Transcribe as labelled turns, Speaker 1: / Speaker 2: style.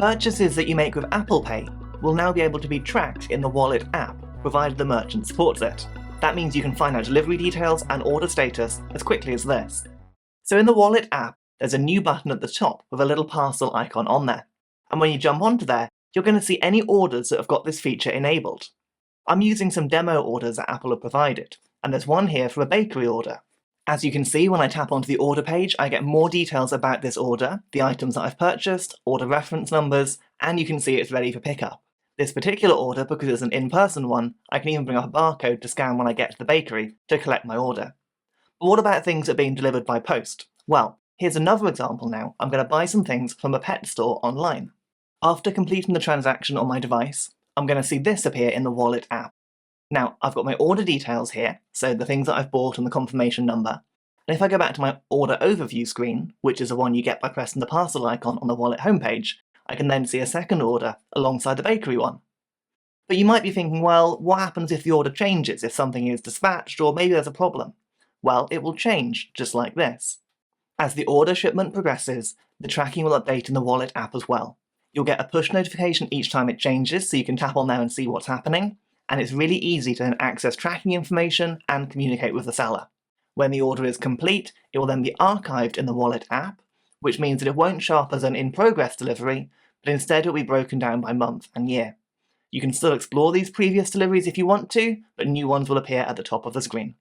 Speaker 1: Purchases that you make with Apple Pay will now be able to be tracked in the Wallet app, provided the merchant supports it. That means you can find out delivery details and order status as quickly as this. So in the Wallet app, there's a new button at the top with a little parcel icon on there. And when you jump onto there, you're going to see any orders that have got this feature enabled. I'm using some demo orders that Apple have provided, and there's one here for a bakery order. As you can see, when I tap onto the order page, I get more details about this order, the items that I've purchased, order reference numbers, and you can see it's ready for pickup. This particular order, because it's an in-person one, I can even bring up a barcode to scan when I get to the bakery to collect my order. But what about things that are being delivered by post? Well, here's another example now. I'm going to buy some things from a pet store online. After completing the transaction on my device, I'm going to see this appear in the Wallet app. Now, I've got my order details here, so the things that I've bought and the confirmation number. And if I go back to my order overview screen, which is the one you get by pressing the parcel icon on the Wallet homepage, I can then see a second order alongside the bakery one. But you might be thinking, well, what happens if the order changes, if something is dispatched, or maybe there's a problem? Well, it will change, just like this. As the order shipment progresses, the tracking will update in the Wallet app as well. You'll get a push notification each time it changes, so you can tap on there and see what's happening, and it's really easy to then access tracking information and communicate with the seller. When the order is complete, it will then be archived in the Wallet app, which means that it won't show up as an in-progress delivery, but instead it will be broken down by month and year. You can still explore these previous deliveries if you want to, but new ones will appear at the top of the screen.